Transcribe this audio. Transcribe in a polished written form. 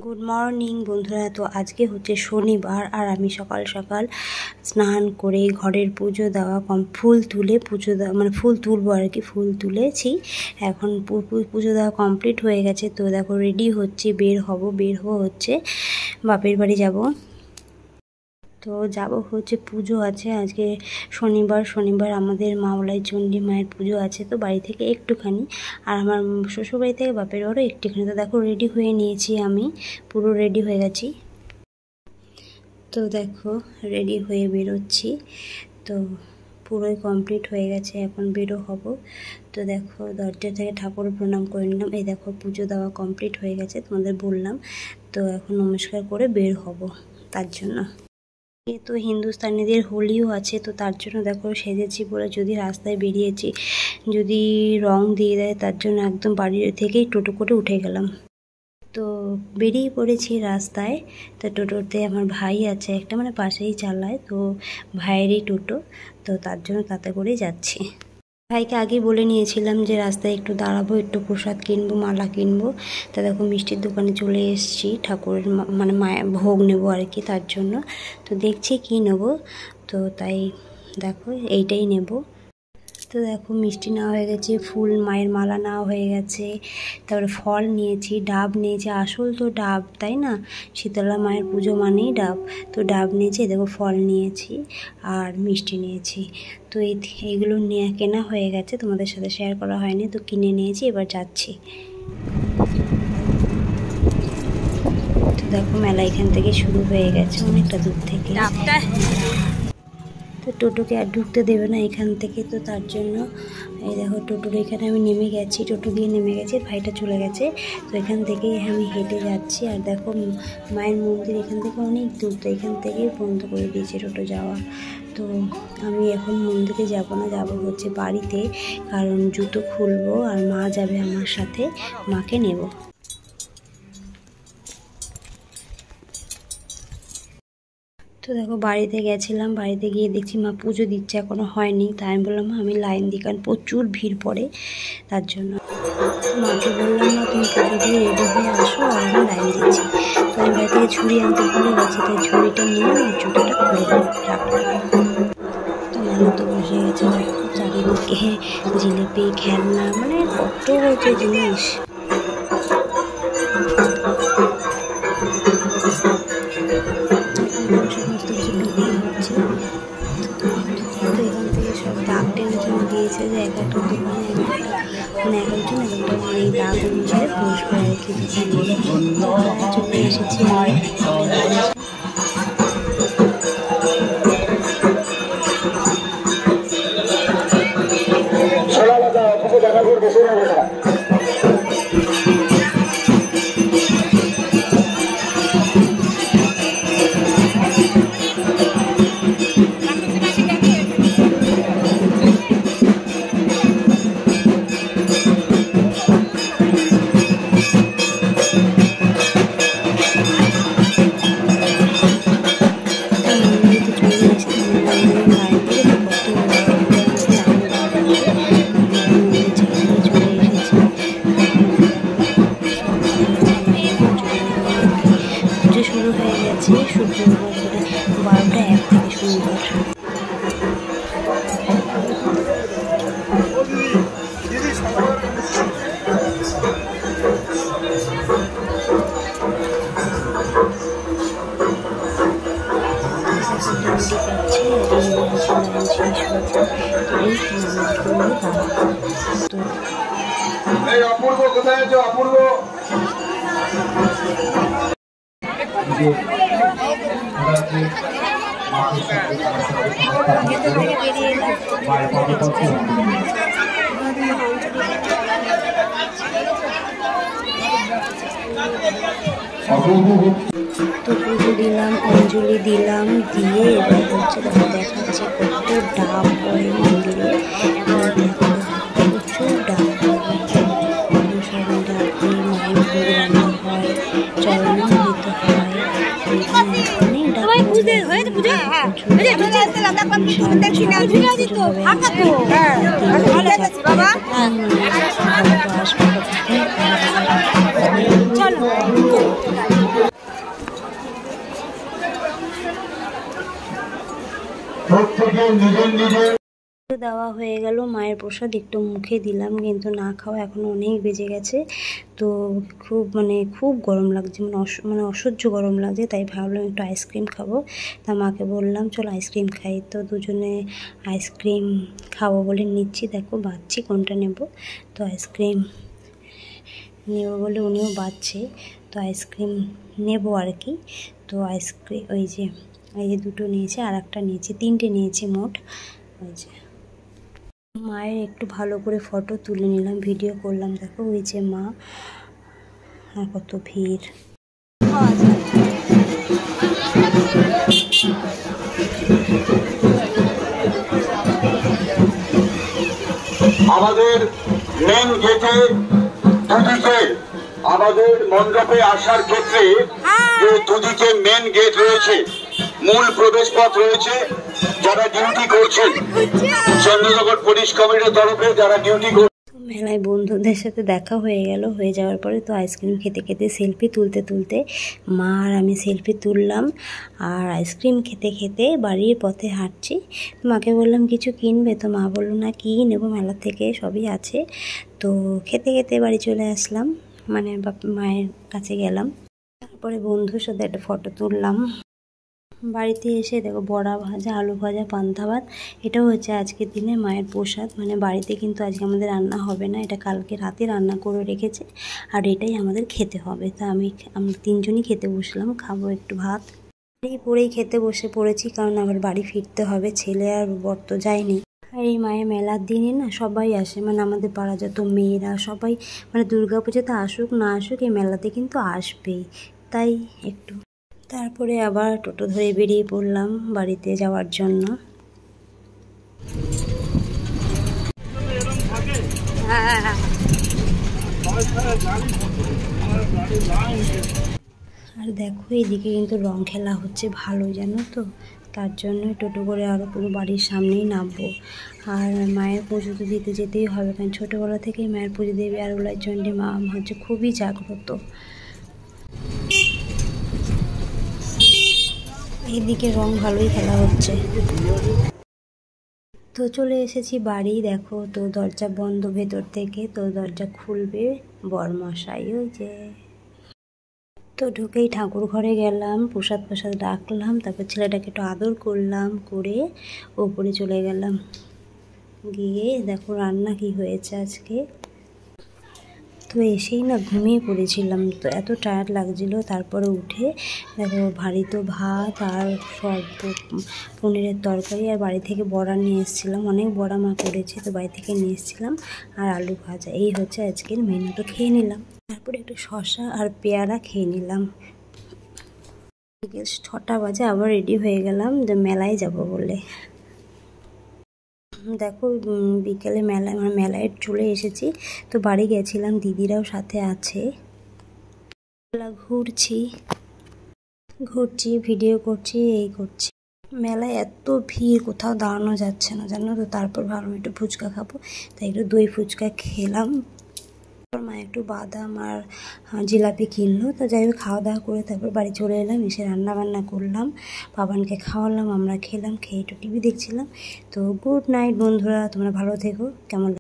Good morning बंधुरा। तो आज के होच्छे शनिवार और आमी सकाल सकाल स्नान करे घरेर पुजो देवा फुल तुले पुजो देवा माने फुल तुलबो आर कि फुल तुलेछि एखन पुजो देवा कमप्लीट हो गेछे। तो देखो रेडी होच्छे बेर हबो होच्छे बापेर बाड़ी जाबो। तो जाबो होच्छे पुजो आछे आज के शनिवार आमादेर मावलाई चंडी मायेर पुजो आछे। तो बाड़ी थेके एकटुखानी और आमार शोशुर बाड़ी थेके बापेर बाड़िओ एकटुखानी। तो देखो रेडी हये नियेछि आमी पुरो रेडी हये गेछि। तो देखो रेडी हये बेरोচ্ছি। तो पुरोई कमप्लीट हये गेছে এখন বেরো হব। তো দেখো দরজা থেকে ঠাকুর প্রণাম করে নিলাম। এই দেখো পুজো দেওয়া কমপ্লিট হয়ে গেছে তোমাদের বললাম। তো এখন নমস্কার করে বের হব তার জন্য। तो हिंदुस्तानीদের হোলিও আছে তো তার জন্য দেখো সেজেছি বলে যদি রাস্তায় বেরিয়েছি যদি রং দিয়ে দেয় তার জন্য একদম বাড়ি থেকেই টোটো করে উঠে গেলাম। তো বেরিয়ে পড়েছি রাস্তায়। তো টোটোতে আমার ভাই আছে একটা মানে পাশেই চালায় তো ভাইয়েরই টোটো। তো তার জন্য তাতে করেই যাচ্ছি। ভাইকে আগেই বলে নিয়েছিলাম যে রাস্তায় একটু দাঁড়াবো একটু প্রসাদ কিনবো মালা কিনবো। তা দেখো মিষ্টির দোকানে চলে এসেছি ঠাকুরের মানে মায়ের ভোগ নেবো আর কি তার জন্য। তো দেখছি কি নেবো তো তাই দেখো এইটাই নেব। তো দেখো মিষ্টি নেওয়া হয়ে গেছে ফুল মায়ের মালা নেওয়া হয়ে গেছে তারপরে ফল নিয়েছি ডাব নিয়েছি আসল তো ডাব তাই না শীতলা মায়ের পুজো মানেই ডাব। তো ডাব নিয়েছি দেখো ফল নিয়েছি আর মিষ্টি নিয়েছি। তো এইগুলো নিয়ে কেনা হয়ে গেছে তোমাদের সাথে শেয়ার করা হয়নি তো কিনে নিয়েছি এবার যাচ্ছি। তো দেখো মেলা এখান থেকে শুরু হয়ে গেছে অনেকটা দূর থেকে। তো টোটোকে আর ঢুকতে দেবে না এখান থেকে তো তার জন্য এই দেখো টোটোর এখানে আমি নেমে গেছি টোটো দিয়ে নেমে গেছি ভাইটা চলে গেছে। তো এখান থেকে আমি হেঁটে যাচ্ছি আর দেখো মায়ের মন্দির এখান থেকে অনেক দূর তো এখান থেকেই বন্ধ করে দিয়েছে টোটো যাওয়া। তো আমি এখন মন্দিরে যাব না যাব হচ্ছে বাড়িতে কারণ জুতো খুলবো আর মা যাবে আমার সাথে মাকে নেব। তো দেখো বাড়িতে গেছিলাম বাড়িতে গিয়ে দেখছি মা পুজো দিচ্ছে এখনো হয়নি তাই আমি বললাম আমি লাইন দিই কারণ প্রচুর ভিড় পড়ে তার জন্য। মাকে বললাম না তুমি পুজো দিয়ে রেডি হয়ে আসো আর আমি লাইন দিচ্ছি। তো আমি বাড়ি থেকে ছুরি আনতে ভুলে গেছি তাই ছুরিটা নিয়ে আমি জুতোটা খুলে রাখলাম। তো মানুষ তো বসে গেছে দেখো চারিদিকে জিলিপি খেলনা মানে কত হয়েছে জিনিস। সমস্ত কিছু বিক্রি হচ্ছে। তো এখান থেকে সব দাগ টেনে টেনে দিয়েছে যে এক একটা দোকানে এক একটা মানে এক একজন এক একটা মানে এই দাগ অনুসারে বসবে আর কি দোকানে। চলে এসেছি শুরু হয়ে গেছে শুক্রবার করে 12টা 1 থেকে শনিবার। অপূর্ব কোথায় আছো অপূর্ব তো পুজো দিলাম অঞ্জলি দিলাম দিয়ে এবার হচ্ছে দেখো দেখাচ্ছে কত ডাব পড়ে মন্দিরে প্রচুর ডাব সবাই ডাব দিয়ে মায়ের ভোগ রান্না হয় চরণও দিতে হয় অনেক ডাব চলো প্রত্যেকে নিজের নিজের দেওয়া হয়ে গেল মায়ের প্রসাদ, একটু মুখে দিলাম কিন্তু না খাওয়া, এখন অনেক বেজে গেছে। তো খুব গরম লাগছে, মানে অসহ্য গরম লাগছে, তাই ভাবলাম একটু আইসক্রিম খাবো। তা মাকে বললাম চলো আইসক্রিম খাই। তো দুজনে আইসক্রিম খাবো বলে নিচ্ছি, দেখো বাচ্ছি কোনটা নেব। তো আইসক্রিম নেব বলে উনিও বাচ্ছে, তো আইসক্রিম নেব আর কি। তো আইসক্রিম এই যে দুটো নিয়েছে, আর একটা নিয়েছি, তিনটে নিয়েছি মোট। ওই যে মায়ের একটু ভালো করে ফটো তুলে নিলাম, ভিডিও করলাম। দেখো ওই যে মা, আর কত ভিড়। আমাদের মেন গেটে দুদিকে, আমাদের মণ্ডপে আসার ক্ষেত্রে যে দুদিকে মেন গেট রয়েছে, মূল প্রবেশ পথ রয়েছে। যারা ডিউটি করছেন চন্দ্রনগর পুলিশ কমিটির তরফে যারা ডিউটি করছেন, মেলায় বন্ধুদের সাথে দেখা হয়ে যাওয়ার পরে তো আইসক্রিম খেতে খেতে সেলফি তুলতে মা আর আমি সেলফি তুললাম, আর আইসক্রিম খেতে খেতে বাড়ির পথে হাঁটছি। মাকে বললাম কিছু কিনবে, তো মা বললো না কি নেবো, মেলা থেকে সবই আছে। তো খেতে খেতে বাড়ি চলে আসলাম, মানে মায়ের কাছে গেলাম। তারপরে বন্ধুর সাথে একটা ফটো তুললাম। বাড়িতে এসে দেখো বড়া ভাজা, আলু ভাজা, পান্তা ভাত, এটাও হচ্ছে আজকের দিনে মায়ের প্রসাদ। মানে বাড়িতে কিন্তু আজকে আমাদের রান্না হবে না, এটা কালকে রাতে রান্না করে রেখেছে, আর এটাই আমাদের খেতে হবে। তা আমরা তিনজনই খেতে বসলাম, খাবো একটু ভাত। পরেই খেতে বসে পড়েছি, কারণ আবার বাড়ি ফিরতে হবে, ছেলে আর বর তো যায়নি। আর এই মায়ের মেলার দিনে না সবাই আসে, মানে আমাদের পাড়া যত মেয়েরা সবাই, মানে দুর্গাপুজোতে আসুক না আসুক এই মেলাতে কিন্তু আসবেই, তাই একটু। তারপরে আবার টোটো ধরে বেরিয়ে পড়লাম বাড়িতে যাওয়ার জন্য। আর দেখো এইদিকে কিন্তু রং খেলা হচ্ছে ভালো, জানো তো, তার জন্যই টোটো করে আরও পুরো বাড়ির সামনেই নামবো। আর মায়ের পুজো তো দিতে যেতেই হবে, কারণ ছোটোবেলা থেকেই মায়ের পুজো দেবে, আর ওলার জন্যে মা হচ্ছে খুবই জাগ্রত। এইদিকে রং ভালোই খেলা হচ্ছে। তো চলে এসেছি বাড়ি, দেখো তো দরজা বন্ধ ভেতর থেকে, তো দরজা খুলবে বরমশাই, ওই যে। তো ঢুকেই ঠাকুর ঘরে গেলাম, প্রসাদ রাখলাম, তারপর ছেলেটাকে একটু আদর করলাম, করে ওপরে চলে গেলাম। গিয়ে দেখো রান্না কি হয়েছে আজকে। তো এসেই না ঘুমিয়ে পড়েছিলাম, তো এত টায়ার্ড লাগছিল। তারপরে উঠে দেখো ভারী তো ভাত আর সব পনিরের তরকারি, আর বাড়ি থেকে বড়া নিয়ে এসেছিলাম, অনেক বড়া মা করেছে, তো বাড়ি থেকে নিয়ে এসেছিলাম, আর আলু ভাজা। এই হচ্ছে আজকের মেনু, তো খেয়ে নিলাম। তারপরে একটু শসা আর পেয়ারা খেয়ে নিলাম। 6টা বাজে আবার রেডি হয়ে গেলাম যে মেলায় যাব বলে। দেখো বিকেলে মেলায় চলে এসেছি, তো বাড়ি গেছিলাম, দিদিরাও সাথে আছে। ঘুরছি ভিডিও করছি, এই করছি। মেলায় এত ভিড়, কোথাও দাঁড়ানো যাচ্ছে না, জানো তো। তারপর ভাবলাম একটু ফুচকা খাবো, তাই একটু দই ফুচকা খেলাম। মা একটু বাদাম আর জিলাপি কিনলো, তো যাই হোক খাওয়া দাওয়া করে তারপর বাড়ি চলে এলাম। এসে রান্না বান্না করলাম, বাবানকে খাওয়ালাম, আমরা খেলাম, খেয়ে একটু টিভি দেখছিলাম। তো গুড নাইট বন্ধুরা, তোমরা ভালো থেকো। কেমন